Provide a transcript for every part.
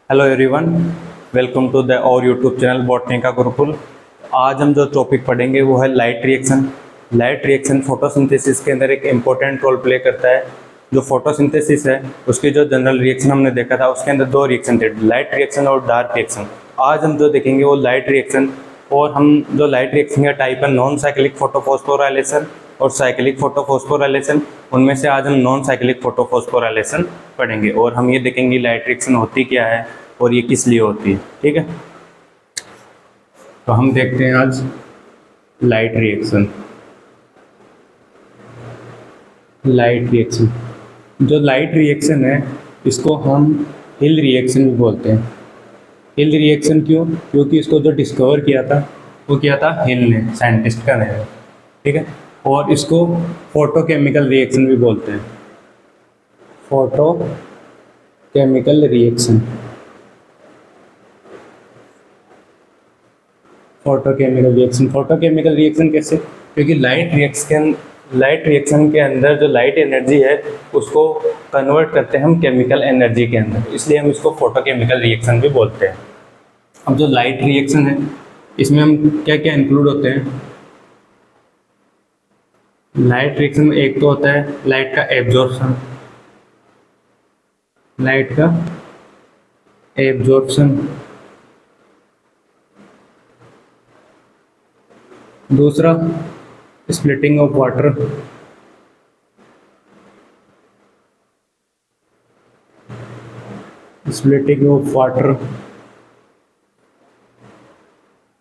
Hello everyone, welcome to the और YouTube channel botany का गुरुकुल। आज हम जो टॉपिक पढ़ेंगे वो है light reaction. Light reaction photosynthesis के अंदर एक इम्पोर्टेंट रोल प्ले करता है। जो फोटोसिंथेसिस है उसकी जो जनरल रिएक्शन हमने देखा था उसके अंदर दो रिएक्शन थे, लाइट रिएक्शन और डार्क रिएक्शन। आज हम जो देखेंगे वो लाइट रिएक्शन, और हम जो लाइट रिएक्शन का टाइप है नॉन साइक्लिक फोटोफॉस्फोराइलेशन और साइक्लिक फोटोफॉस्फोराइलेशन, उनमें से आज हम नॉन साइक्लिक फोटोफॉस्फोराइलेशन पढ़ेंगे और हम ये देखेंगे लाइट रिएक्शन होती क्या है और ये किस लिए होती है। ठीक है, तो हम देखते हैं आज लाइट रिएक्शन। लाइट रिएक्शन, जो लाइट रिएक्शन है इसको हम हिल रिएक्शन भी बोलते हैं। हिल रिएक्शन क्यों? क्योंकि इसको जो डिस्कवर किया था वो किया था हिल ने, साइंटिस्ट का नाम है। ठीक है, और इसको फोटोकेमिकल रिएक्शन भी बोलते हैं। फोटोकेमिकल रिएक्शन, फोटोकेमिकल रिएक्शन कैसे? क्योंकि लाइट रिएक्शन के अंदर जो लाइट एनर्जी है उसको कन्वर्ट करते हैं हम केमिकल एनर्जी के अंदर, इसलिए हम इसको फोटोकेमिकल रिएक्शन भी बोलते हैं। अब जो लाइट रिएक्शन है इसमें हम क्या क्या इंक्लूड होते हैं? लाइट रिएक्शन में एक तो होता है लाइट का एब्जॉर्प्शन, दूसरा स्प्लिटिंग ऑफ वाटर,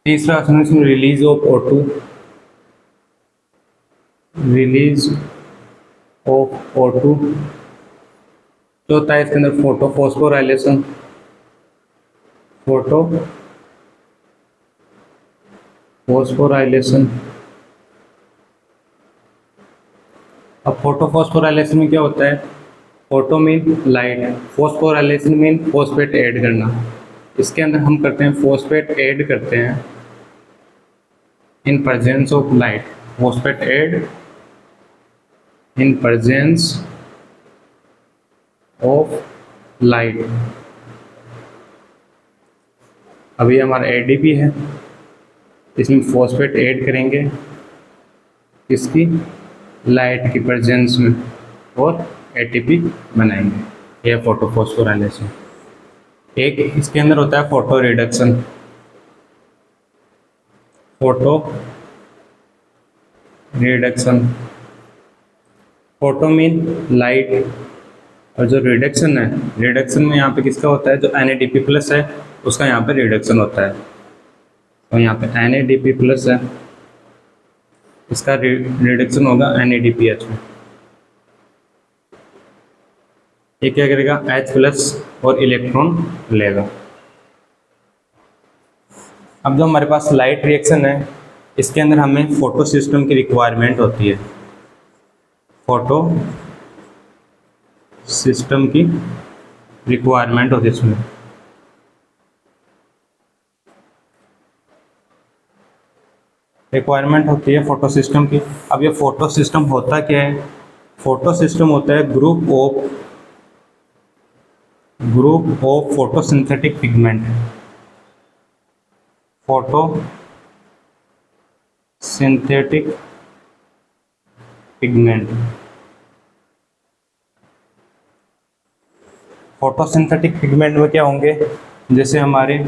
तीसरा इसमें रिलीज ऑफ O2, चौथा है इसके अंदर फोटोफॉस्फोराइलेशन, अब फोटोफॉस्फोराइलेशन में क्या होता है? Photo mean light, phosphorylation mean phosphate add करना। इसके अंदर हम करते हैं फॉस्फेट ऐड करते हैं in presence of light, phosphate add in presence of light. अभी हमारा ADP है, इसमें फॉस्फेट ऐड करेंगे इसकी लाइट की प्रेजेंस में और ATP बनाएंगे। यह फोटोफॉस्फोराइलेशन। एक इसके अंदर होता है photo reduction, photo mean light, और जो रिडक्शन है, रिडक्शन में यहाँ पे किसका होता है? जो NADP प्लस है उसका यहाँ पे रिडक्शन होता है। तो यहाँ पे NADP प्लस है, इसका रिडक्शन होगा NADPH में। ये क्या करेगा? H प्लस और इलेक्ट्रॉन लेगा। अब जो हमारे पास लाइट रिएक्शन है इसके अंदर हमें फोटो सिस्टम की रिक्वायरमेंट होती है, फोटो सिस्टम की रिक्वायरमेंट होती है। इसमें रिक्वायरमेंट होती है फोटो सिस्टम की। अब ये फोटो सिस्टम होता क्या है? फोटो सिस्टम होता है group of photosynthetic pigment, photosynthetic pigment. Photosynthetic pigment में क्या होंगे? जैसे हमारे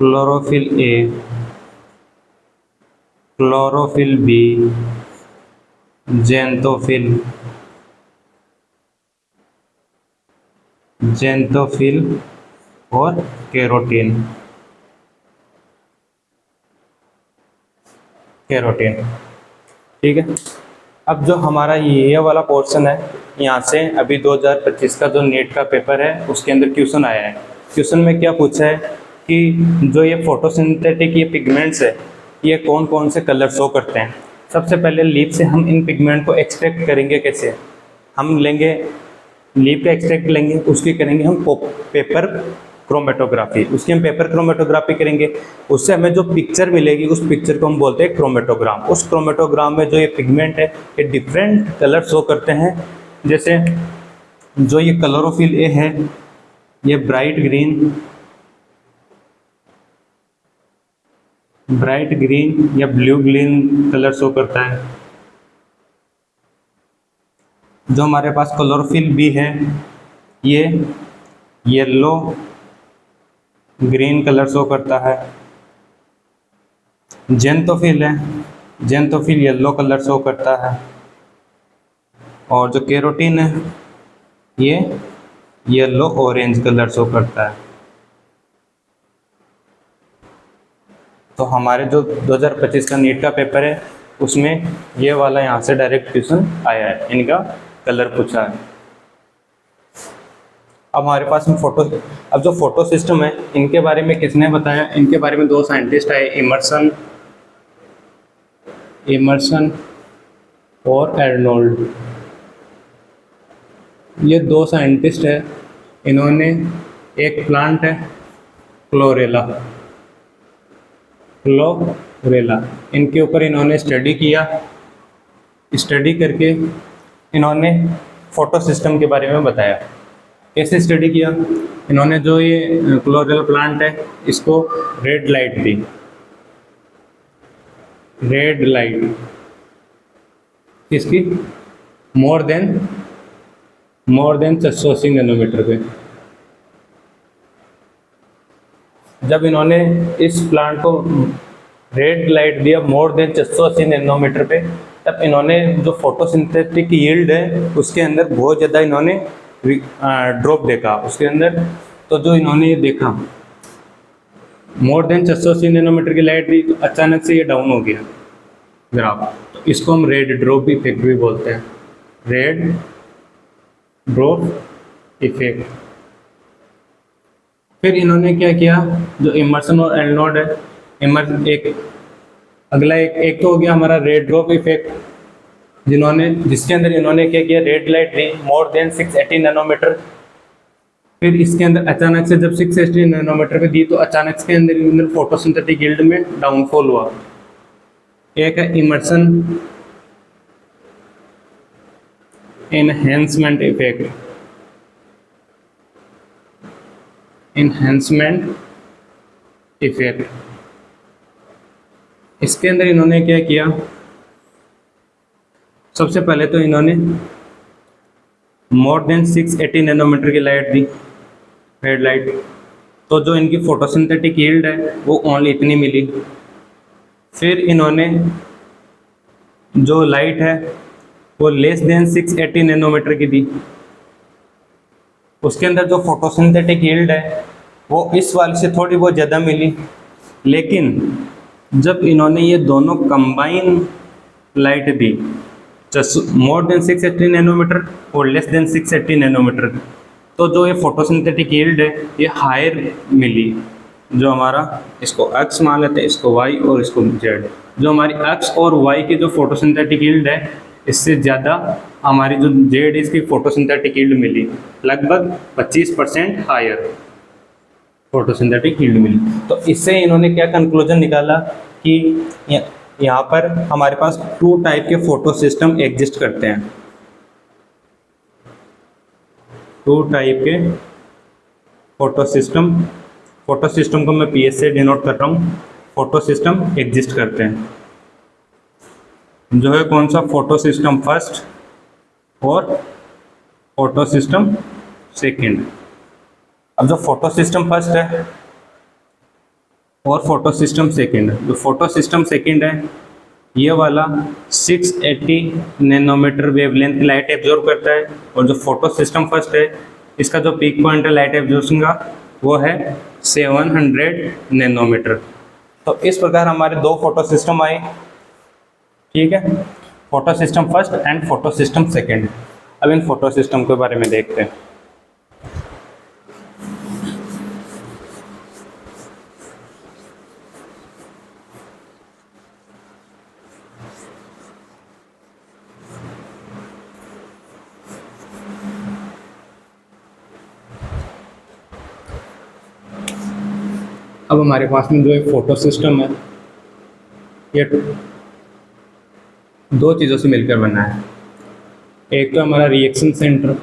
chlorophyll A, chlorophyll B, xanthophyll और केरोटीन। ठीक है, अब जो हमारा ये वाला पोर्शन है, यहाँ से अभी 2025 का जो नीट का पेपर है उसके अंदर क्वेश्चन आया है। क्वेश्चन में क्या पूछा है कि जो ये फोटोसिंथेटिक ये पिगमेंट्स है ये कौन कौन से कलर शो करते हैं। सबसे पहले लीफ से हम इन पिगमेंट को एक्सट्रैक्ट करेंगे कैसे? हम लेंगे लीफ का एक्सट्रैक्ट लेंगे, उसकी करेंगे हम पेपर क्रोमेटोग्राफी, उसकी हम पेपर क्रोमेटोग्राफी करेंगे। उससे हमें जो पिक्चर मिलेगी उस पिक्चर को हम बोलते हैं क्रोमेटोग्राम। उस क्रोमेटोग्राम में जो ये पिगमेंट है ये डिफरेंट कलर शो करते हैं। जैसे जो ये क्लोरोफिल A है ये ब्राइट ग्रीन या ब्लू ग्रीन कलर शो करता है। जो हमारे पास क्लोरोफिल भी है ये येलो ग्रीन कलर शो करता है। जेंथोफिल है, जेंथोफिल येलो कलर शो करता है। और जो कैरोटीन है ये येलो ऑरेंज कलर शो करता है। तो हमारे जो 2025 का नीट का पेपर है उसमें ये वाला यहाँ से डायरेक्ट क्वेश्चन आया है, इनका कलर पूछा है। अब हमारे पास में अब जो फोटो सिस्टम है इनके बारे में किसने बताया? इनके बारे में दो साइंटिस्ट आए, इमर्सन और एर्नोल्ड। ये दो साइंटिस्ट है, इन्होंने एक प्लांट है क्लोरेला, इनके ऊपर इन्होंने स्टडी किया। स्टडी करके इन्होंने फोटो सिस्टम के बारे में बताया। कैसे स्टडी किया? इन्होंने जो ये क्लोरेला प्लांट है इसको रेड लाइट दी, रेड लाइट इसकी मोर देन 680 नैनोमीटर पे। जब इन्होंने इस प्लांट को रेड लाइट दिया मोर देन 680 नैनोमीटर पे, तब इन्होंने जो फोटोसिंथेटिक यील्ड है उसके अंदर बहुत ज़्यादा इन्होंने ड्रॉप देखा उसके अंदर। तो जो इन्होंने ये देखा मोर देन 680 नैनोमीटर की लाइट दी तो अचानक से ये डाउन हो गया ग्राफ। तो इसको हम रेड ड्रॉप इफेक्ट भी बोलते हैं, रेड ड्रॉप इफेक्ट। फिर इन्होंने क्या किया, जो इमर्सन और एर्नोल्ड है, एक तो हो गया हमारा रेड ड्रॉप इफेक्ट, जिसके अंदर इन्होंने क्या किया, रेड लाइट दी मोर देन 680 नैनोमीटर। फिर इसके अंदर अचानक से जब 680 नैनोमीटर पे दी तो अचानक से अंदर फोटोसिंथेटिक यील्ड में डाउनफॉल हुआ। एक है इमर्सन एनहेंसमेंट इफेक्ट, इसके अंदर इन्होंने क्या किया, सबसे पहले तो इन्होंने मोर देन 680 नैनोमीटर की लाइट दी, रेड लाइट। तो जो इनकी फोटोसिंथेटिक यील्ड है वो ओनली इतनी मिली। फिर इन्होंने जो लाइट है वो लेस देन 680 नैनोमीटर की दी, उसके अंदर जो फोटोसिंथेटिक यील्ड है वो इस वाले से थोड़ी बहुत ज़्यादा मिली। लेकिन जब इन्होंने ये दोनों कंबाइन लाइट दी मोर देन 680 नैनोमीटर और लेस देन 680 नैनोमीटर, तो जो ये फोटोसिंथेटिक यील्ड है ये हायर मिली। जो हमारा इसको एक्स मान लेते हैं, इसको वाई और इसको जेड। जो हमारी एक्स और वाई की जो फोटोसिंथेटिक यील्ड है इससे ज़्यादा हमारी जो जेड इसकी फोटोसिंथेटिक यील्ड मिली, लगभग 25% हायर फोटोसिंथेटिक यील्ड मिली। तो इससे इन्होंने क्या कंक्लूजन निकाला कि यहाँ पर हमारे पास 2 टाइप के फोटो सिस्टम एग्जिस्ट करते हैं। 2 टाइप के फोटो सिस्टम को मैं PS से डिनोट कर रहा हूँ। फोटो सिस्टम एग्जिस्ट करते हैं, जो है कौन सा, फोटो सिस्टम फर्स्ट और फोटो सिस्टम सेकेंड। अब जो फोटो सिस्टम फर्स्ट है और फोटो सिस्टम सेकेंड, जो फोटो सिस्टम सेकेंड है ये वाला 680 नैनोमीटर वेवलेंथ लाइट एब्जॉर्ब करता है। और जो फोटो सिस्टम फर्स्ट है इसका जो पीक पॉइंट है लाइट एब्जॉर्प्शन का वो है 700 नैनोमीटर। तो इस प्रकार हमारे 2 फोटो सिस्टम आए, ठीक है, photo system first and photo system second. अब इन फोटो सिस्टम के बारे में देखते हैं। अब हमारे पास में जो एक फोटो सिस्टम है ये 2 चीज़ों से मिलकर बना है। एक तो हमारा रिएक्शन सेंटर,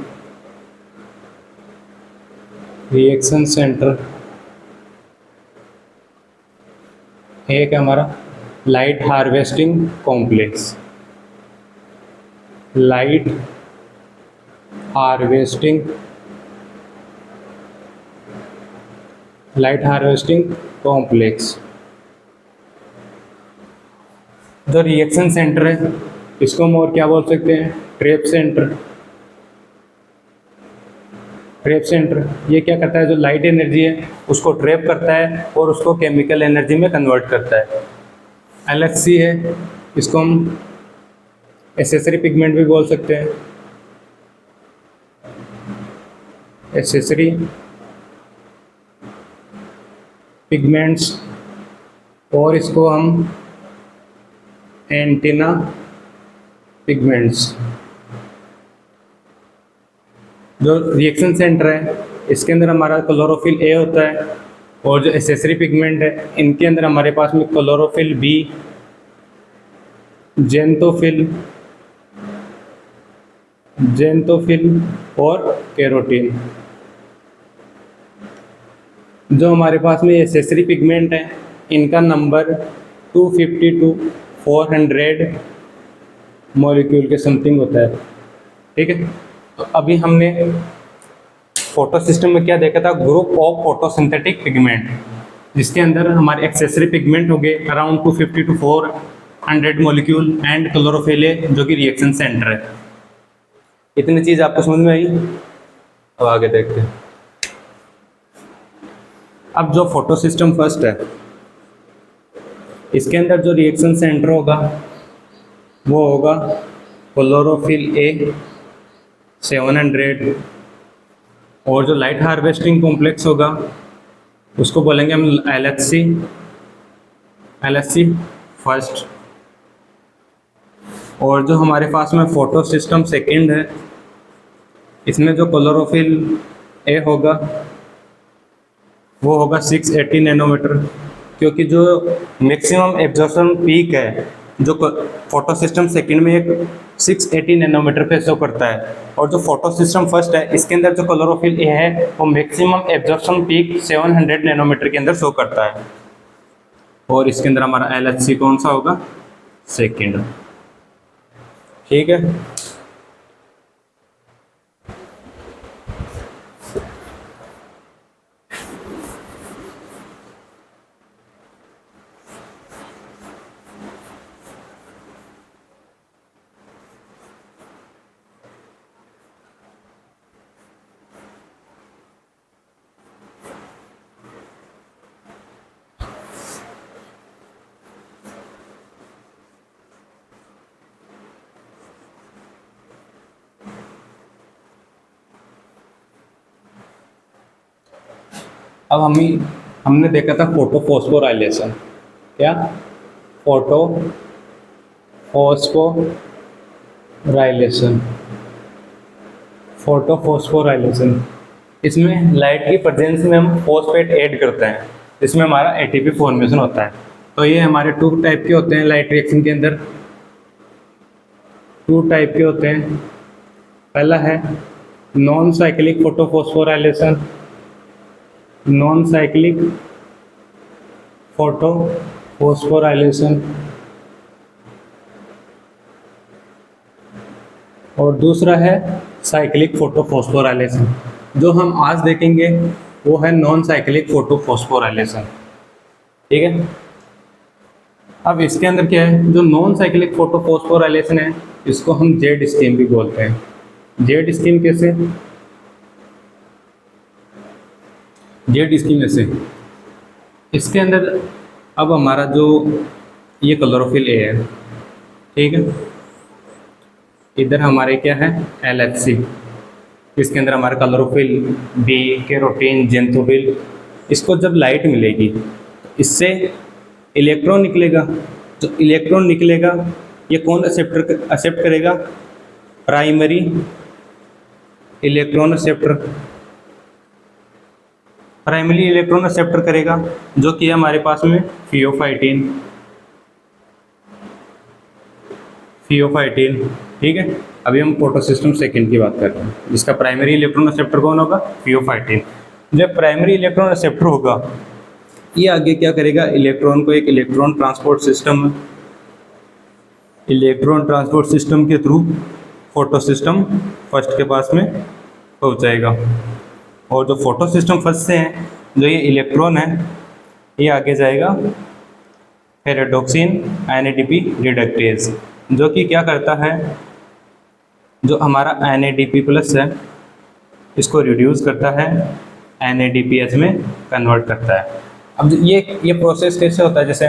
रिएक्शन सेंटर एक है हमारा light harvesting complex. Light harvesting complex. जो रिएक्शन सेंटर है इसको हम और क्या बोल सकते हैं? Trap centre. ट्रैप सेंटर ये क्या करता है? जो लाइट एनर्जी है उसको ट्रैप करता है और उसको केमिकल एनर्जी में कन्वर्ट करता है। LHC है, इसको हम एसेसरी पिगमेंट भी बोल सकते हैं। एसेसरी पिगमेंट्स, और इसको हम एंटीना पिगमेंट्स। जो रिएक्शन सेंटर है इसके अंदर हमारा क्लोरोफिल A होता है, और जो एसेसरी पिगमेंट है इनके अंदर हमारे पास में क्लोरोफिल B, जेंथोफिल और कैरोटीन। जो हमारे पास में एसेसरी पिगमेंट है इनका नंबर 250 to 400 मॉलिक्यूल के समथिंग होता है। ठीक है, तो अभी हमने फोटो सिस्टम में क्या देखा था? ग्रुप ऑफ फोटोसिंथेटिक पिगमेंट, जिसके अंदर हमारे एक्सेसरी पिगमेंट हो गए around 250 to 400 molecule and chlorophyll है जो कि रिएक्शन सेंटर है। इतनी चीज़ आपको समझ में आई? अब आगे देखते हैं। अब जो फोटो सिस्टम फर्स्ट है इसके अंदर जो रिएक्शन सेंटर होगा वो होगा क्लोरोफिल A 700, और जो लाइट हार्वेस्टिंग कॉम्प्लेक्स होगा उसको बोलेंगे हम LHC फर्स्ट। और जो हमारे पास में फोटो सिस्टम सेकेंड है इसमें जो क्लोरोफिल A होगा वो होगा 680 नैनोमीटर, क्योंकि जो मैक्सिमम एब्जॉर्प्शन पीक है जो फोटो सिस्टम सेकेंड में एक 680 नैनोमीटर पे शो करता है, और जो फोटो सिस्टम फर्स्ट है इसके अंदर जो क्लोरोफिल A है वो मैक्सिमम एब्जॉर्प्शन पीक 700 नैनोमीटर के अंदर शो करता है, और इसके अंदर हमारा LHC कौन सा होगा? सेकेंड। ठीक है, अब हमने देखा था फोटोफॉस्फोराइलेशन। क्या? फोटोफॉस्फोराइलेशन। इसमें लाइट की प्रेजेंस में हम फॉस्फेट ऐड करते हैं, इसमें हमारा ATP फॉर्मेशन होता है। तो ये हमारे 2 टाइप के होते हैं लाइट रिएक्शन के अंदर। 2 टाइप के होते हैं। पहला है non cyclic photophosphorylation. Non cyclic photophosphorylation, और दूसरा है साइक्लिक फोटोफॉस्फोराइलेशन। जो हम आज देखेंगे वो है नॉन साइक्लिक फोटोफॉस्फोराइलेशन। ठीक है, अब इसके अंदर क्या है? जो नॉन साइक्लिक फोटोफॉस्फोराइलेशन है इसको हम जेड स्कीम भी बोलते हैं। जेड स्कीम कैसे? जेड स्कीम ऐसे, इसके अंदर अब हमारा जो ये क्लोरोफिल A है, ठीक है, इधर हमारे क्या है? LHC। इसके अंदर हमारे क्लोरोफिल B, कैरोटीन, जेंथोफिल। इसको जब लाइट मिलेगी इससे इलेक्ट्रॉन निकलेगा। तो इलेक्ट्रॉन निकलेगा ये कौन एक्सेप्ट करेगा? Primary electron acceptor. Primary electron acceptor करेगा जो कि हमारे पास में फियोफाइटिन। ठीक है, अभी हम फोटो सिस्टम सेकेंड की बात कर रहे हैं जिसका प्राइमरी इलेक्ट्रॉन एक्सेप्टर कौन होगा? फियोफाइटिन। जो प्राइमरी इलेक्ट्रॉन एक्सेप्टर होगा ये आगे क्या करेगा, इलेक्ट्रॉन को एक इलेक्ट्रॉन ट्रांसपोर्ट सिस्टम के थ्रू फोटो सिस्टम फर्स्ट के पास में पहुंचाएगा। और जो फोटो सिस्टम फर्स्ट से है, जो ये इलेक्ट्रॉन है, ये आगे जाएगा हेटेरोडॉक्सिन NADP रिडक्टेज, जो कि क्या करता है, जो हमारा NADP प्लस है इसको रिड्यूस करता है, NADPH में कन्वर्ट करता है। अब ये प्रोसेस कैसे होता है, जैसे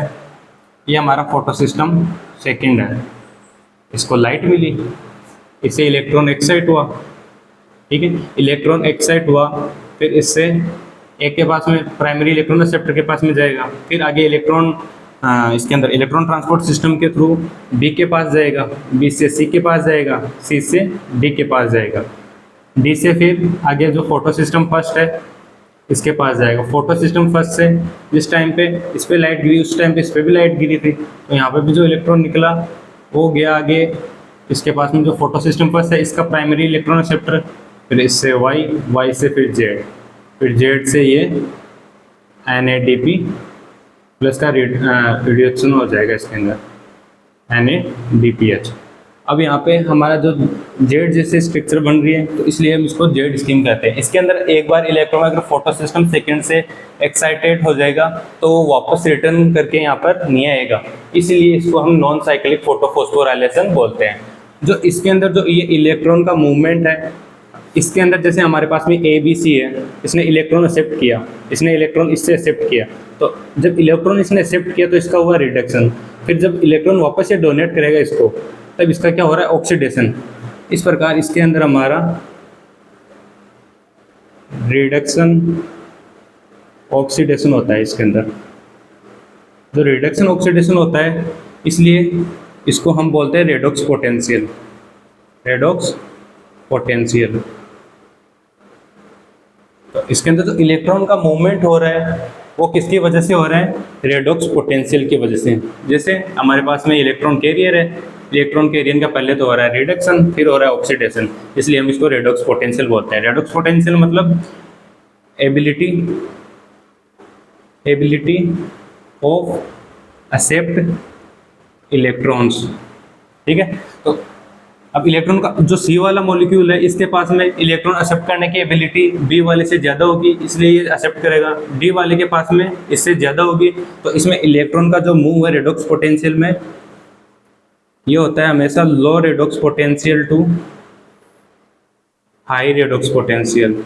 ये हमारा फोटो सिस्टम सेकंड है, इसको लाइट मिली, इससे इलेक्ट्रॉन एक्साइट हुआ, ठीक है, इलेक्ट्रॉन एक्साइट हुआ, फिर इससे एक के पास में प्राइमरी इलेक्ट्रॉन एक्सेप्टर के पास में जाएगा, फिर आगे इलेक्ट्रॉन इसके अंदर इलेक्ट्रॉन ट्रांसपोर्ट सिस्टम के थ्रू B के पास जाएगा, B से C के पास जाएगा, C से D के पास जाएगा, D से फिर आगे जो फोटो सिस्टम फर्स्ट है इसके पास जाएगा। फोटो सिस्टम फर्स्ट से जिस टाइम पे इस पर लाइट गिरी उस टाइम पे इस पर भी लाइट गिरी थी, तो यहाँ पे भी जो इलेक्ट्रॉन निकला वो गया आगे इसके पास में जो फोटो सिस्टम फर्स्ट है इसका प्राइमरी इलेक्ट्रॉन एक्सेप्टर, फिर इससे Y से फिर Z, फिर Z से ये NADP प्लस का रिडक्शन हो जाएगा इसके अंदर NADPH। अब यहाँ पे हमारा जो Z जैसे स्ट्रक्चर बन रही है तो इसलिए हम इसको Z स्कीम कहते हैं। इसके अंदर एक बार इलेक्ट्रॉन अगर फोटो सिस्टम सेकेंड से एक्साइटेड हो जाएगा तो वो वापस रिटर्न करके यहाँ पर नहीं आएगा, इसीलिए इसको हम नॉन साइक्लिक फोटोफॉस्फोराइलेशन बोलते हैं। जो इसके अंदर जो ये इलेक्ट्रॉन का मूवमेंट है, इसके अंदर जैसे हमारे पास में ABC है, इसने इलेक्ट्रॉन एक्सेप्ट किया, इसने इलेक्ट्रॉन इससे एक्सेप्ट किया, तो जब इलेक्ट्रॉन इसने एक्सेप्ट किया तो इसका हुआ रिडक्शन, फिर जब इलेक्ट्रॉन वापस से डोनेट करेगा इसको तब इसका क्या हो रहा है, ऑक्सीडेशन। इस प्रकार इसके अंदर हमारा रिडक्शन ऑक्सीडेशन होता है। इसके अंदर जो रिडक्शन ऑक्सीडेशन होता है इसलिए इसको हम बोलते हैं रेडॉक्स पोटेंशियल, रेडॉक्स पोटेंशियल। तो इसके अंदर जो इलेक्ट्रॉन का मूवमेंट हो रहा है वो किसकी वजह से हो रहा है, रेडॉक्स पोटेंशियल की वजह से। जैसे हमारे पास में इलेक्ट्रॉन कैरियर है, इलेक्ट्रॉन कैरियर का पहले तो हो रहा है रिडक्शन, फिर हो रहा है ऑक्सीडेशन, इसलिए हम इसको रेडॉक्स पोटेंशियल बोलते हैं। रेडॉक्स पोटेंशियल मतलब एबिलिटी ऑफ एक्सेप्ट इलेक्ट्रॉन्स, ठीक है। तो अब इलेक्ट्रॉन का जो C वाला मॉलिक्यूल है इसके पास में इलेक्ट्रॉन एक्सेप्ट करने की एबिलिटी B वाले से ज़्यादा होगी, इसलिए ये एक्सेप्ट करेगा। D वाले के पास में इससे ज़्यादा होगी, तो इसमें इलेक्ट्रॉन का जो मूव है रेडॉक्स पोटेंशियल में ये होता है हमेशा low redox potential to high redox potential.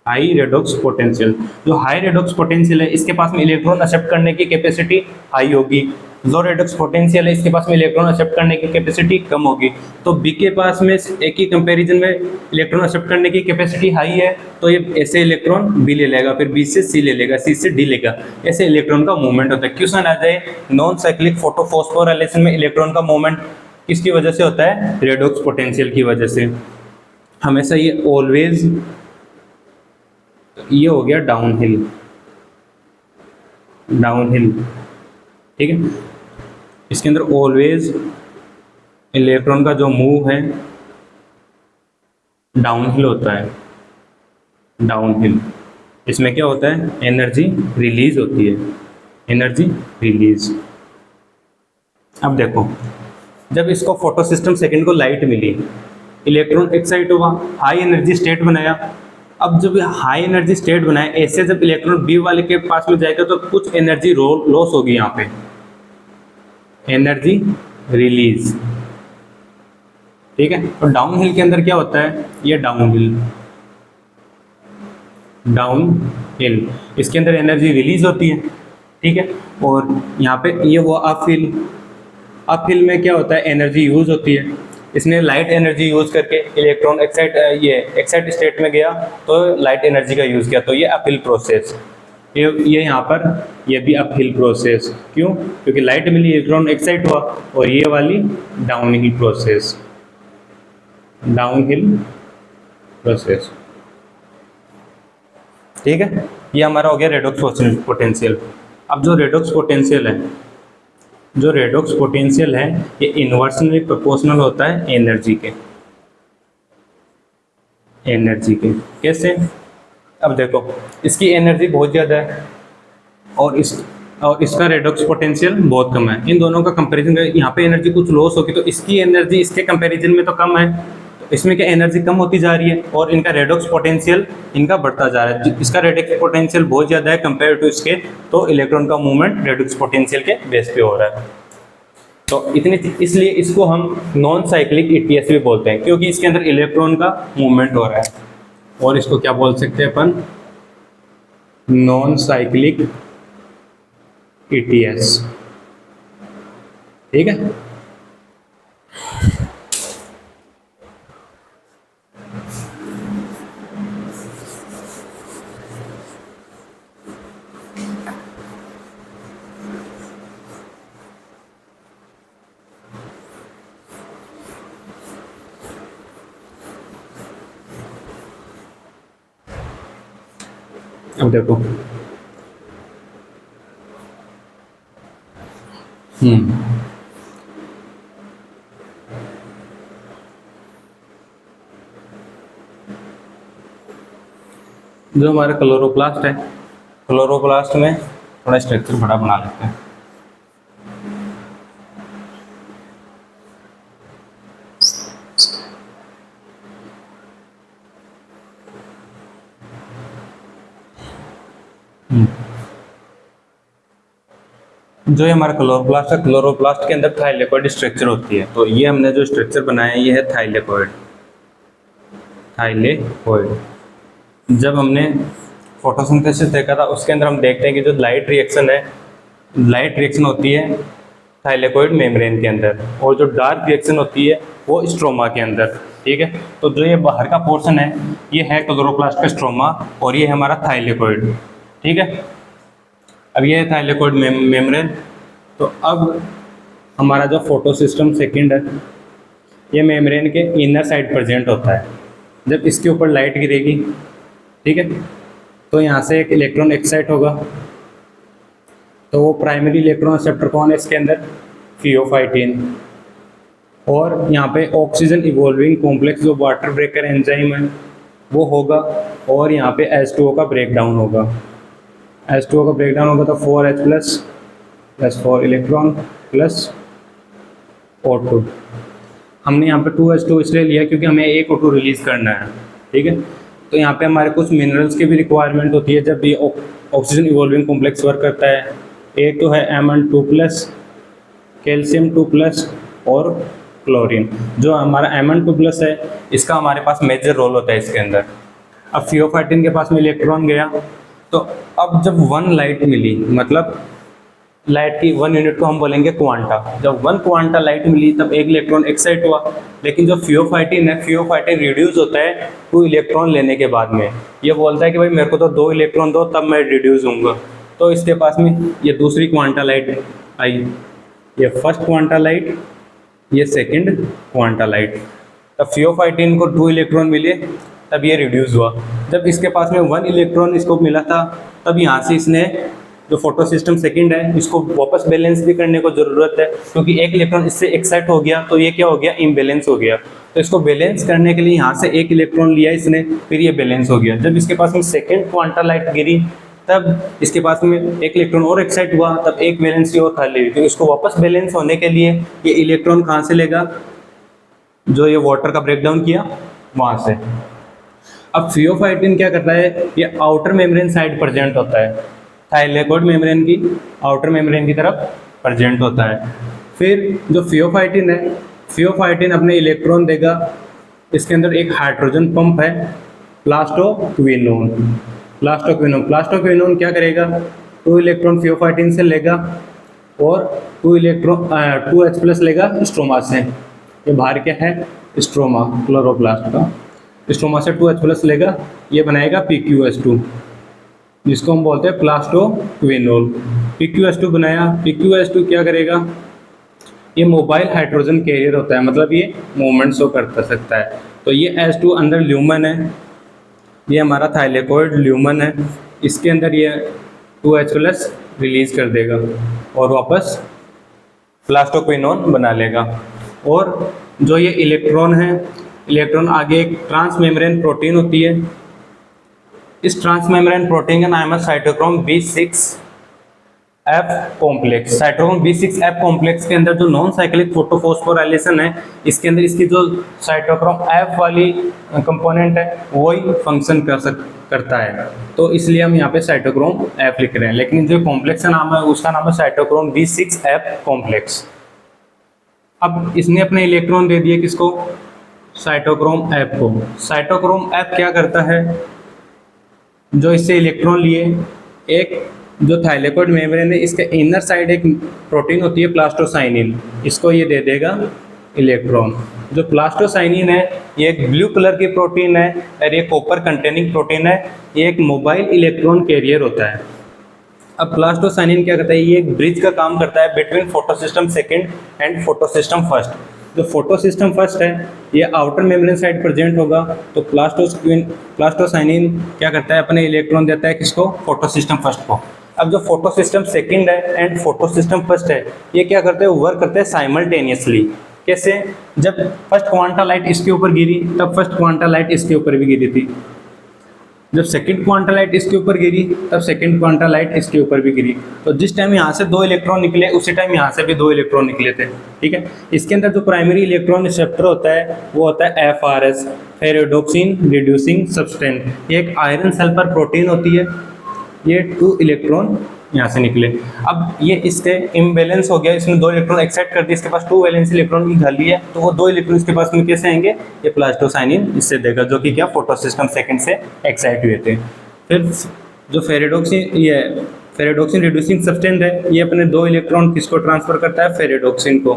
High redox potential, जो हाई रेडॉक्स पोटेंशियल है इसके पास में इलेक्ट्रॉन एक्सेप्ट करने की कैपेसिटी हाई होगी, लो रेडॉक्स पोटेंशियल है इसके पास में इलेक्ट्रॉन एक्सेप्ट करने की कैपेसिटी कम होगी। तो B के पास में एक ही कंपैरिजन में इलेक्ट्रॉन एक्सेप्ट करने की कैपेसिटी हाई है तो ये ऐसे इलेक्ट्रॉन B ले लेगा, फिर B से C ले लेगा, C से D लेगा, ऐसे इलेक्ट्रॉन का मूवमेंट होता है। क्वेश्चन आ जाए नॉन साइक्लिक फोटोफॉस्फोराइलेशन में इलेक्ट्रॉन का मूवमेंट किसकी वजह से होता है, रेडॉक्स पोटेंशियल की वजह से। हमेशा ये ऑलवेज, ये हो गया डाउनहिल, ठीक है। इसके अंदर ऑलवेज इलेक्ट्रॉन का जो मूव है डाउनहिल होता है, डाउनहिल। इसमें क्या होता है, एनर्जी रिलीज होती है, एनर्जी रिलीज। अब देखो जब इसको फोटो सिस्टम सेकंड को लाइट मिली, इलेक्ट्रॉन एक्साइट हुआ, हाई एनर्जी स्टेट बनाया। अब जब हाई एनर्जी स्टेट बनाया, ऐसे जब इलेक्ट्रॉन B वाले के पास में जाएगा तो कुछ एनर्जी लॉस होगी, यहाँ पे एनर्जी रिलीज, ठीक है। और डाउनहिल के अंदर क्या होता है, ये डाउनहिल, इसके अंदर एनर्जी रिलीज होती है, ठीक है। और यहाँ पे ये हुआ अपहिल, अपहिल में क्या होता है, एनर्जी यूज होती है। इसने लाइट एनर्जी यूज करके इलेक्ट्रॉन एक्साइट स्टेट में गया तो लाइट एनर्जी का यूज किया, तो ये अपहिल प्रोसेस, ये यहाँ पर ये भी अपहिल प्रोसेस। क्यों, क्योंकि लाइट मिली, इलेक्ट्रॉन एक्साइट हुआ। और ये वाली डाउनहिल प्रोसेस, ठीक है। ये हमारा हो गया रेडॉक्स पोटेंशियल। अब जो रेडॉक्स पोटेंशियल है ये इन्वर्सली प्रोपोर्शनल होता है एनर्जी के। कैसे, अब देखो इसकी एनर्जी बहुत ज़्यादा है और इसका रेडॉक्स पोटेंशियल बहुत कम है। इन दोनों का कंपैरिजन करें, यहाँ पे एनर्जी कुछ लॉस होगी तो इसकी एनर्जी इसके कंपैरिजन में तो कम है, तो इसमें क्या एनर्जी कम होती जा रही है और इनका रेडॉक्स पोटेंशियल इनका बढ़ता जा रहा है। इसका रेडॉक्स पोटेंशियल बहुत ज़्यादा है कंपेयर टू इसके, तो इलेक्ट्रॉन का मूवमेंट रेडॉक्स पोटेंशियल के बेस पे हो रहा है। तो इसलिए इसको हम नॉन साइक्लिक ईटीएस भी बोलते हैं, क्योंकि इसके अंदर इलेक्ट्रॉन का मूवमेंट हो रहा है। और इसको क्या बोल सकते हैं अपन, नॉन साइक्लिक ईटीएस। ठीक है, अब देखो जो हमारा क्लोरोप्लास्ट है, क्लोरोप्लास्ट में थोड़ा स्ट्रक्चर बड़ा बना लेते हैं। जो ये हमारा क्लोरोप्लास्ट है, क्लोरोप्लास्ट के अंदर थाइलेकोइड स्ट्रक्चर होती है। तो ये हमने जो स्ट्रक्चर बनाया है ये है थाइलेकोइड। थाइलेकोइड जब हमने फोटोसिंथेसिस देखा था उसके अंदर हम देखते हैं कि जो लाइट रिएक्शन है, लाइट रिएक्शन होती है थाइलेकोइड मेम्ब्रेन के अंदर, और जो डार्क रिएक्शन होती है वो स्ट्रोमा के अंदर। ठीक है, तो जो ये बाहर का पोर्शन है ये है क्लोरोप्लास्ट का स्ट्रोमा और ये है हमारा थाइलेकोइड। ठीक है, अब ये है थाइलेकोइड मेम्ब्रेन। तो अब हमारा जो फोटो सिस्टम सेकेंड है ये मेम्ब्रेन के इनर साइड प्रेजेंट होता है। जब इसके ऊपर लाइट गिरेगी, ठीक है, तो यहाँ से एक इलेक्ट्रॉन एक्साइट होगा, तो वो प्राइमरी इलेक्ट्रॉन एक्सेप्टर कौन है इसके अंदर, फियोफाइटिन। और यहाँ पे ऑक्सीजन इवॉल्विंग कॉम्प्लेक्स जो वाटर ब्रेकर एंजाइम है वो होगा, और यहाँ पे H2O का ब्रेकडाउन होगा। H2O का ब्रेकडाउन होगा तो 4H plus 4 electron plus O2। हमने यहाँ पे 2H2 इसलिए लिया क्योंकि हमें एक O2 रिलीज करना है। ठीक है, तो यहाँ पे हमारे कुछ मिनरल्स की भी रिक्वायरमेंट होती है जब ये ऑक्सीजन इवॉल्विंग कॉम्प्लेक्स वर्क करता है। एक तो है Mn2 प्लस, कैल्शियम 2 प्लस और क्लोरीन। जो हमारा Mn2 प्लस है इसका हमारे पास मेजर रोल होता है इसके अंदर। अब फियोफाइटिन के पास में इलेक्ट्रॉन गया, तो अब जब 1 लाइट मिली, मतलब लाइट की 1 यूनिट को हम बोलेंगे क्वांटा। जब 1 क्वांटा लाइट मिली तब एक इलेक्ट्रॉन एक्साइट हुआ, लेकिन जो फियोफाइटिन है, फियोफाइटिन रिड्यूस होता है 2 इलेक्ट्रॉन लेने के बाद में। ये बोलता है कि भाई मेरे को तो 2 इलेक्ट्रॉन दो तब मैं रिड्यूस होऊंगा। तो इसके पास में ये दूसरी क्वांटा लाइट आई, ये फर्स्ट क्वांटा लाइट, ये सेकंड क्वांटा लाइट। तब फियोफाइटिन को 2 इलेक्ट्रॉन मिले तब ये रिड्यूस हुआ। जब इसके पास में 1 इलेक्ट्रॉन इसको मिला था तब यहाँ से इसने जो फोटो सिस्टम सेकंड है इसको वापस बैलेंस भी करने को ज़रूरत है, क्योंकि एक इलेक्ट्रॉन इससे एक्साइट हो गया तो ये क्या हो गया, इम्बैलेंस हो गया। तो इसको बैलेंस करने के लिए यहाँ से 1 इलेक्ट्रॉन लिया इसने, फिर ये बैलेंस हो गया। जब इसके पास में सेकेंड क्वांटा लाइट गिरी तब इसके पास में 1 इलेक्ट्रॉन और एक्साइट हुआ, तब एक बैलेंस की और खाली हुई। तो इसको वापस बैलेंस होने के लिए ये इलेक्ट्रॉन कहाँ से लेगा, जो ये वाटर का ब्रेकडाउन किया वहाँ से। अब फियोफाइटिन क्या करता है, ये आउटर मेम्ब्रेन साइड प्रेजेंट होता है, थाइलेकोइड मेम्ब्रेन की आउटर मेम्ब्रेन की तरफ प्रेजेंट होता है। फिर जो फियोफाइटिन है, फियोफाइटिन अपने इलेक्ट्रॉन देगा, इसके अंदर एक हाइड्रोजन पंप है प्लास्टोक्विनोन। प्लास्टोक्विनोन क्या करेगा, 2 इलेक्ट्रॉन फियोफाइटिन से लेगा और 2H प्लस लेगा स्ट्रोमा से। ये बाहर क्या है, स्ट्रोमा, क्लोरोप्लास्ट का स्ट्रोमा से 2H प्लस लेगा, ये बनाएगा PQH2 जिसको हम बोलते हैं प्लास्टोक्विनोल। PQH2 बनाया, PQH2 क्या करेगा, ये मोबाइल हाइड्रोजन कैरियर होता है, मतलब ये मूवमेंट शो कर सकता है। तो ये H2 अंदर ल्यूमन है, ये हमारा थाइलेकोइड ल्यूमन है, इसके अंदर ये 2H प्लस रिलीज कर देगा और वापस प्लास्टोक्विनोन बना लेगा। और जो ये इलेक्ट्रॉन है, इलेक्ट्रॉन आगे एक ट्रांस मेम्ब्रेन प्रोटीन होती है, इस ट्रांसमेम्ब्रेन प्रोटीन का नाम है cytochrome B6F complex. Cytochrome B6F complex के अंदर जो नॉन साइक्लिक फोटोफॉस्फोराइलेशन है, इसके अंदर इसकी जो साइटोक्रोम F वाली कंपोनेंट है वही फंक्शन करता है, तो इसलिए हम यहाँ पे साइटोक्रोम F लिख रहे हैं। लेकिन जो कॉम्प्लेक्स का नाम है उसका नाम है साइटोक्रोम B6F कॉम्प्लेक्स। अब इसने अपने इलेक्ट्रॉन दे दिए किसको, साइटोक्रोम F को। साइटोक्रोम F क्या करता है, जो इससे इलेक्ट्रॉन लिए, एक जो थाइलेकोइड मेम्ब्रेन है इसके इनर साइड एक प्रोटीन होती है प्लास्टोसाइनिन, इसको ये दे देगा इलेक्ट्रॉन। जो प्लास्टोसाइनिन है ये एक ब्लू कलर की प्रोटीन है और ये कॉपर कंटेनिंग प्रोटीन है, ये एक मोबाइल इलेक्ट्रॉन कैरियर होता है। अब प्लास्टोसाइनिन क्या करता है, ये एक ब्रिज का काम करता है between photosystem second and photosystem first. जो फोटोसिस्टम फर्स्ट है ये आउटर मेम्ब्रेन साइड प्रेजेंट होगा, तो प्लास्टोसाइनिन क्या करता है, अपने इलेक्ट्रॉन देता है किसको, फोटोसिस्टम फर्स्ट को। अब जो फोटोसिस्टम सेकेंड है एंड फोटोसिस्टम फर्स्ट है ये क्या करते हैं, वर्क करते हैं साइमल्टेनियसली। कैसे, जब फर्स्ट क्वांटा लाइट इसके ऊपर गिरी तब फर्स्ट क्वांटा लाइट इसके ऊपर भी गिरी थी, जब सेकंड क्वांटा लाइट इसके ऊपर गिरी तब सेकंड क्वांटा लाइट इसके ऊपर भी गिरी। तो जिस टाइम यहाँ से 2 इलेक्ट्रॉन निकले उसी टाइम यहाँ से भी 2 इलेक्ट्रॉन निकले थे। ठीक है, इसके अंदर जो प्राइमरी इलेक्ट्रॉन रिसेप्टर होता है वो होता है FRS, फेरेडोक्सिन रिड्यूसिंग सब्सटेंस। ये एक आयरन सल्फर प्रोटीन होती है, ये 2 इलेक्ट्रॉन यहाँ से निकले। अब ये इसके इम्बैलेंस हो गया, इसने 2 इलेक्ट्रॉन एक्साइट कर दिए, इसके पास 2 वैलेंस इलेक्ट्रॉन की खाली है, तो वो 2 इलेक्ट्रॉन इसके पास में कैसे आएंगे, ये प्लास्टोसाइनिन इससे देगा, जो कि क्या फोटोसिस्टम सेकंड से एक्साइट हुए थे। फिर जो फेरेडोक्सिन रिड्यूसिंग सब्सटेंस है ये अपने 2 इलेक्ट्रॉन किसको ट्रांसफर करता है, फेरेडोक्सिन को।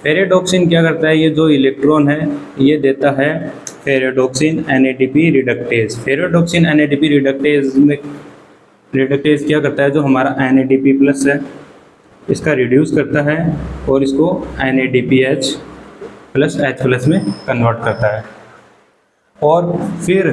फेरेडोक्सिन क्या करता है, ये जो इलेक्ट्रॉन है ये देता है फेरेडोक्सिन NADP रिडक्टेज। फेरेडोक्सिन NADP रिडक्टेज क्या करता है, जो हमारा NADP प्लस है इसका रिड्यूस करता है और इसको NADPH प्लस H प्लस में कन्वर्ट करता है। और फिर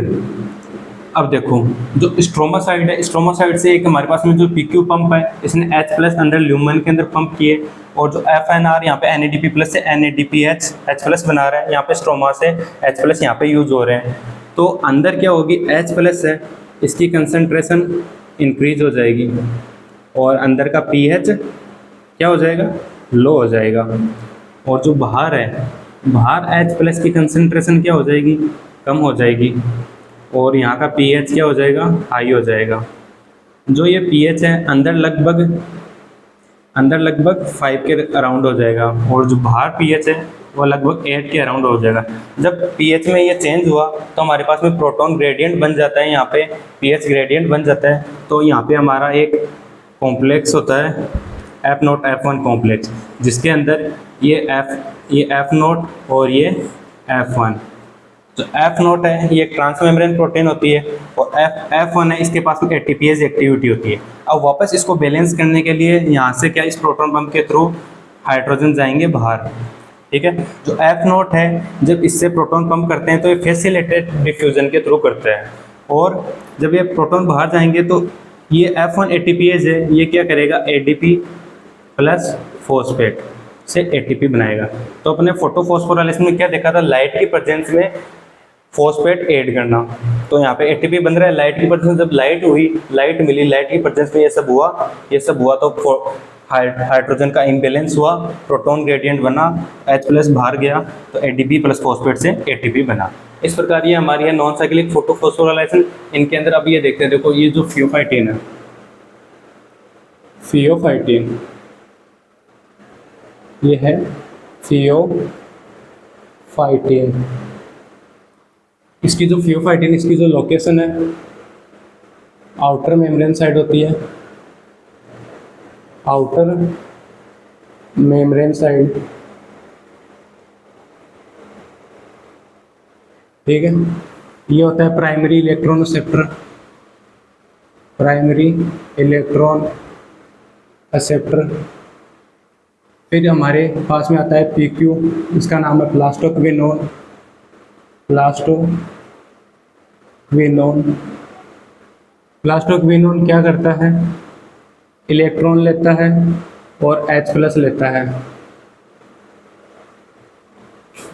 अब देखो जो स्ट्रोमासाइड है, स्ट्रोमासाइड से एक हमारे पास में जो PQ पंप है इसने H प्लस अंदर ल्यूमेन के अंदर पंप किए, और जो FNR यहाँ पे NADP प्लस से NADPH H प्लस बना रहा है, यहाँ पे स्ट्रोमा से H प्लस यहाँ पे यूज हो रहे हैं। तो अंदर क्या होगी, H प्लस है इसकी कंसंट्रेशन इंक्रीज हो जाएगी और अंदर का pH क्या हो जाएगा, लो हो जाएगा। और जो बाहर है, बाहर H प्लस की कंसंट्रेशन क्या हो जाएगी, कम हो जाएगी, और यहाँ का pH क्या हो जाएगा, हाई हो जाएगा। जो ये pH है अंदर लगभग 5 के अराउंड हो जाएगा, और जो बाहर pH है वो लगभग 8 के अराउंड हो जाएगा। जब pH में ये चेंज हुआ तो हमारे पास में प्रोटॉन ग्रेडियंट बन जाता है, यहाँ पे pH ग्रेडियंट बन जाता है। तो यहाँ पे हमारा एक कॉम्प्लेक्स होता है F0 F1 कॉम्प्लेक्स, जिसके अंदर ये F0 और ये F1। जो F0 है ये ट्रांसमेम्ब्रेन प्रोटीन होती है, और F1 है इसके पास में ATPase एक्टिविटी होती है। अब वापस इसको बैलेंस करने के लिए यहाँ से क्या, इस प्रोटॉन पंप के थ्रू हाइड्रोजन जाएंगे बाहर। ठीक है, जो F0 है जब इससे प्रोटॉन पंप करते हैं तो ये फैसिलिटेटेड डिफ्यूजन के थ्रू करते हैं, और जब ये प्रोटॉन बाहर जाएंगे तो ये F1 ATPase है, ये क्या करेगा, ADP प्लस फॉस्फेट से ATP बनाएगा। तो अपने फोटोफॉस्फोराइलेशन में क्या देखा था, लाइट की प्रेजेंस में फॉस्फेट ऐड करना, तो यहाँ पे ATP बन रहा है लाइट की प्रेजेंस। जब लाइट हुई, लाइट मिली, लाइट की प्रेजेंस में ये सब हुआ तो हाइड्रोजन का इम्बैलेंस हुआ, प्रोटॉन ग्रेडियंट बना, H प्लस बाहर गया तो ADP प्लस फॉस्फेट से ATP बना। इस प्रकार ये हमारी है नॉन साइक्लिक फोटोफॉस्फोराइलेशन। इनके अंदर अब ये देखते हैं, देखो ये जो फियोफाइटिन है, फियोफाइटिन ये है फियोफाइटिन। इसकी जो फियोफाइटिन इसकी जो लोकेशन है आउटर मेम्ब्रेन साइड होती है, आउटर मेम्ब्रेन साइड। ठीक है, ये होता है primary electron receptor, primary electron receptor. फिर हमारे पास में आता है PQ, इसका नाम है प्लास्टोक्विनोन। प्लास्टोक्विनोन क्या करता है, इलेक्ट्रॉन लेता है और H प्लस लेता है।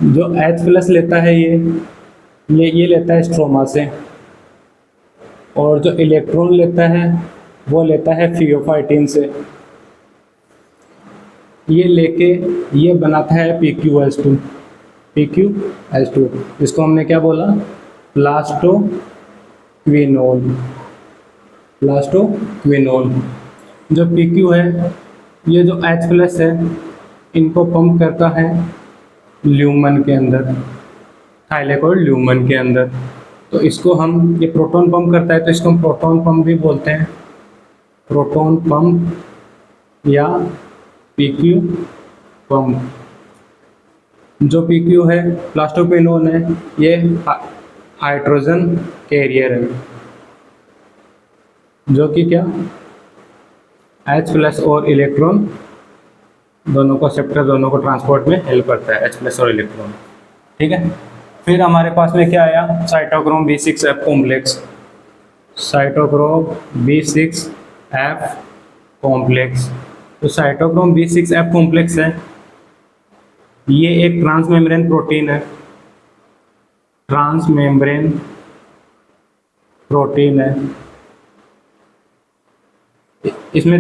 जो H प्लस लेता है ये लेता है स्ट्रोमा से, और जो इलेक्ट्रॉन लेता है वो लेता है थियोफाइटिन से। ये लेके ये बनाता है PqS2, PqS2 जिसको हमने क्या बोला, प्लास्टोक्विनोल। प्लास्टोक्विनोल जो PQ है, ये जो H+ है, इनको पंप करता है ल्यूमन के अंदर, थाइलेकोइड ल्यूमन के अंदर। तो इसको हम, ये प्रोटॉन पंप करता है तो इसको हम प्रोटॉन पंप भी बोलते हैं, प्रोटॉन पंप या PQ पंप। जो PQ है, प्लास्टोक्विनोल है, ये हाइड्रोजन कैरियर है, जो कि क्या, H+ और इलेक्ट्रॉन दोनों को एक्सेप्ट, दोनों को ट्रांसपोर्ट में हेल्प करता है, H+ और इलेक्ट्रॉन। ठीक है, फिर हमारे पास में क्या आया, cytochrome B6F complex. Cytochrome B6F complex, तो साइटोक्रोम B6F कॉम्प्लेक्स है, ये एक ट्रांसमेम्ब्रेन प्रोटीन है, ट्रांसमेम्ब्रेन प्रोटीन है। इसमें,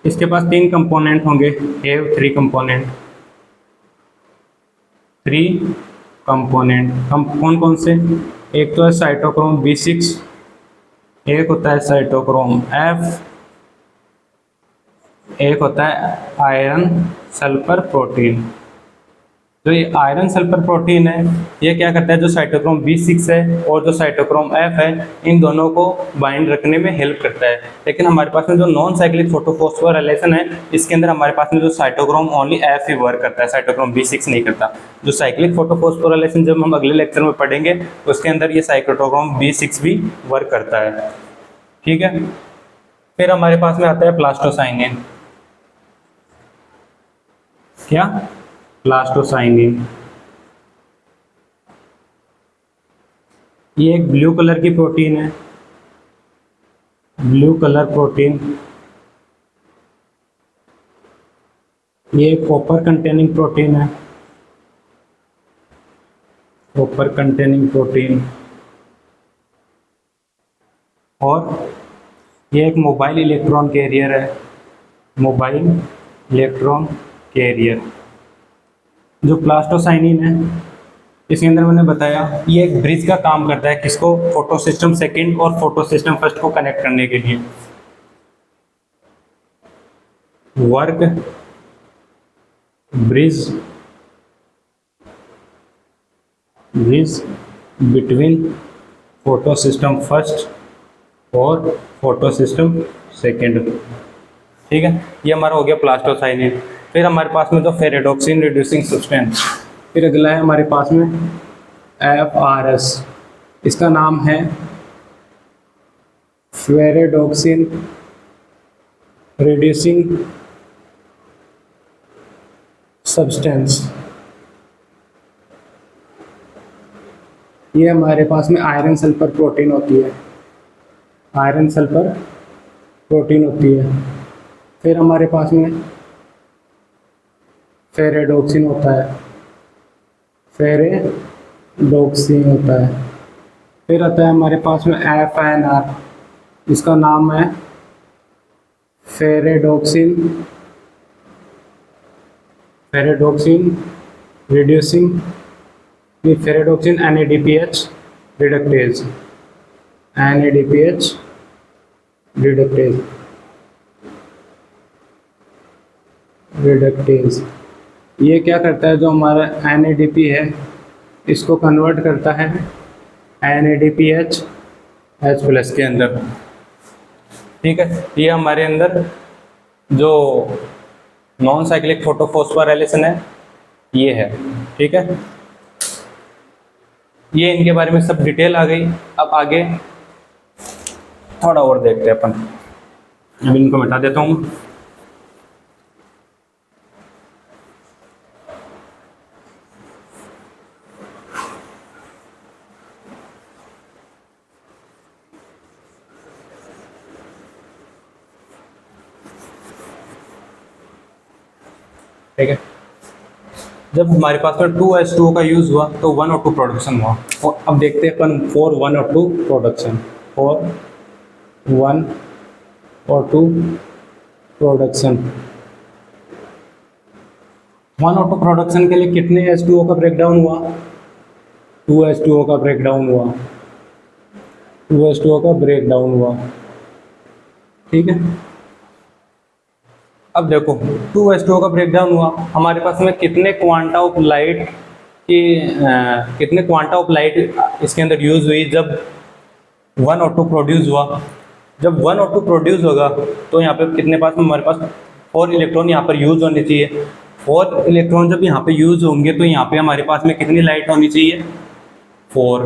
इसके पास 3 कंपोनेंट होंगे, हैव 3 कंपोनेंट, 3 कंपोनेंट। कौन कौन से, एक तो है साइटोक्रोम B6, एक होता है साइटोक्रोम F, एक होता है आयरन सल्फर प्रोटीन। तो ये आयरन सल्फर प्रोटीन है, ये क्या करता है, जो साइटोक्रोम B6 है और जो साइटोक्रोम F है, इन दोनों को बाइंड रखने में हेल्प करता है। लेकिन हमारे पास में जो नॉन साइक्लिक फोटोफॉस्फोराइलेशन है, इसके अंदर हमारे पास में जो साइटोक्रोम ओनली F ही वर्क करता है, साइटोक्रोम B6 नहीं करता। जो साइक्लिक फोटोफॉस्फोराइलेशन जब हम अगले लेक्चर में पढ़ेंगे, उसके अंदर ये साइटोक्रोम B6 भी वर्क करता है। ठीक है, फिर हमारे पास में आता है प्लास्टोसाइनिन। क्या, प्लास्टोसाइनिन, ये एक ब्लू कलर की प्रोटीन है, ब्लू कलर प्रोटीन। ये एक कॉपर कंटेनिंग प्रोटीन है, कॉपर कंटेनिंग प्रोटीन। और ये एक मोबाइल इलेक्ट्रॉन कैरियर है, मोबाइल इलेक्ट्रॉन कैरियर। जो प्लास्टोसाइनिन है, इसके अंदर मैंने बताया ये एक ब्रिज का काम करता है, किसको, फोटोसिस्टम सेकंड और फोटोसिस्टम फर्स्ट को कनेक्ट करने के लिए। Work bridge between photosystem first और फोटोसिस्टम सेकंड। ठीक है, ये हमारा हो गया प्लास्टोसाइनिन। फिर हमारे पास में जो फेरेडोक्सिन रिड्यूसिंग सब्सटेंस, फिर अगला है हमारे पास में FRS, इसका नाम है फेरेडोक्सिन रिड्यूसिंग सब्सटेंस। ये हमारे पास में आयरन सल्फर प्रोटीन होती है, आयरन सल्फर प्रोटीन होती है। फिर हमारे पास में फेरेडोक्सिन होता है, फेरेडोक्सिन होता है। फिर आता है हमारे पास में FNR, इसका नाम है ferredoxin reducing, ferredoxin NADPH reductase, NADPH reductase. ये क्या करता है, जो हमारा NADP है, इसको कन्वर्ट करता है NADPH H+ के अंदर। ठीक है, ये हमारे अंदर जो नॉन साइक्लिक फोटोफॉस्फोराइलेशन है, ये है। ठीक है, ये इनके बारे में सब डिटेल आ गई। अब आगे थोड़ा और देखते हैं अपन। अब इनको मिटा देता हूँ। ठीक है, जब हमारे पास में 2H2O का यूज़ हुआ तो 1O2 प्रोडक्शन हुआ। और अब देखते हैं अपन 4 1O2 production. For 1 auto production. 1 auto production के लिए कितने H2O का ब्रेकडाउन हुआ? 2 H2O का ब्रेकडाउन हुआ, 2 H2O का ब्रेकडाउन हुआ। ठीक है, अब देखो 2 H2O का ब्रेकडाउन हुआ, हमारे पास में कितने क्वांटा ऑफ लाइट की कितने क्वांटा ऑफ लाइट इसके अंदर यूज हुई जब 1 ऑटो प्रोड्यूस हुआ। जब 1 ऑटो प्रोड्यूस होगा तो यहाँ पे कितने पास में हमारे पास 4 इलेक्ट्रॉन यहाँ पर यूज होने चाहिए। 4 इलेक्ट्रॉन जब यहाँ पे यूज होंगे तो यहाँ पे हमारे पास में कितनी लाइट होनी चाहिए? 4।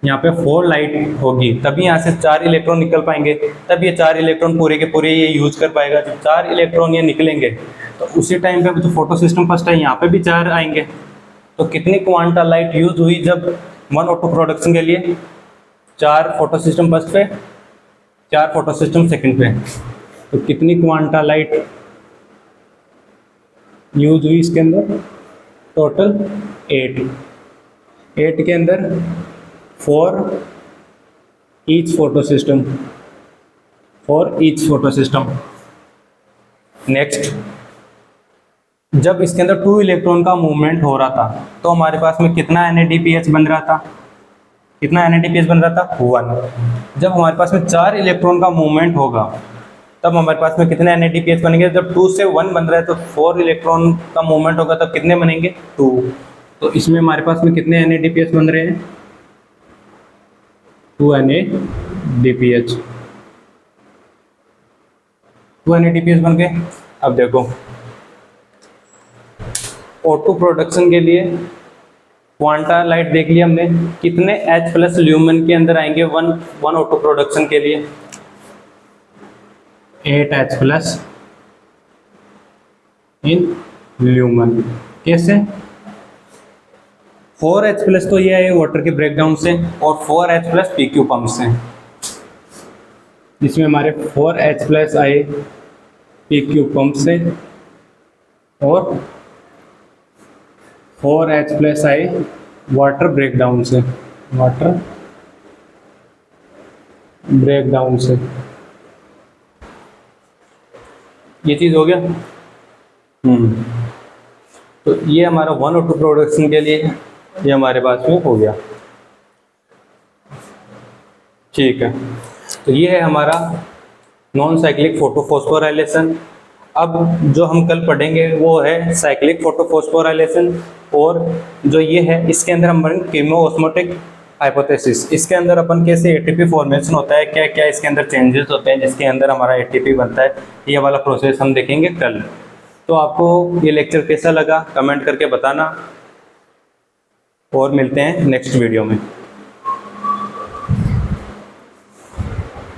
यहाँ पे 4 लाइट होगी, तभी यहाँ से 4 इलेक्ट्रॉन निकल पाएंगे, तब ये 4 इलेक्ट्रॉन पूरे के पूरे ये यूज कर पाएगा। जब 4 इलेक्ट्रॉन ये निकलेंगे तो उसी टाइम पे जो फोटो सिस्टम फर्स्ट है यहाँ पे भी 4 आएंगे। तो कितनी क्वांटा लाइट यूज हुई जब 1 ऑटो प्रोडक्शन के लिए? 4 फोटो सिस्टम फर्स्ट पे, 4 फोटो सिस्टम सेकंड पे। तो कितनी क्वांटा लाइट यूज हुई इसके अंदर? टोटल 8 के अंदर 4 each photo system, 4 each photo system. Next, जब इसके अंदर 2 इलेक्ट्रॉन का मूवमेंट हो रहा था तो हमारे पास में कितना NADPH बन रहा था? कितना NADPH बन रहा था? 1। जब हमारे पास में 4 इलेक्ट्रॉन का मूवमेंट होगा तब हमारे पास में कितने NADPH बनेंगे? जब 2 से 1 बन रहा है तो 4 इलेक्ट्रॉन का मूवमेंट होगा तब कितने बनेंगे? 2। तो इसमें हमारे पास में कितने NADPH बन रहे हैं? 2 NADPH, 2 NADPH बन गए। अब देखो ऑटो प्रोडक्शन के लिए क्वांटा लाइट देख लिया हमने, कितने H+ ल्यूमेन के अंदर आएंगे 1 ऑटो प्रोडक्शन के लिए? 8 H+ इन ल्यूमेन। कैसे? 4 H+ तो ये है वाटर के ब्रेकडाउन से और 4 H+ PQ पंप से। इसमें हमारे 4 H+ आए PQ पंप से और 4 H+ आए वाटर ब्रेकडाउन से, वाटर ब्रेकडाउन से। ये चीज़ हो गया। तो ये हमारा 1 ऑटो प्रोडक्शन के लिए ये हमारे पास में हो गया। ठीक है, तो ये है हमारा नॉन साइक्लिक फोटोफॉस्फोराइलेशन। अब जो हम कल पढ़ेंगे वो है साइक्लिक फोटोफॉस्फोराइलेशन, और जो ये है इसके अंदर हम पढ़ेंगे कीमोऑस्मोटिक हाइपोथेसिस। इसके अंदर अपन कैसे ATP फॉर्मेशन होता है, क्या क्या इसके अंदर चेंजेस होते हैं जिसके अंदर हमारा ATP बनता है, ये वाला प्रोसेस हम देखेंगे कल। तो आपको ये लेक्चर कैसा लगा कमेंट करके बताना, और मिलते हैं नेक्स्ट वीडियो में।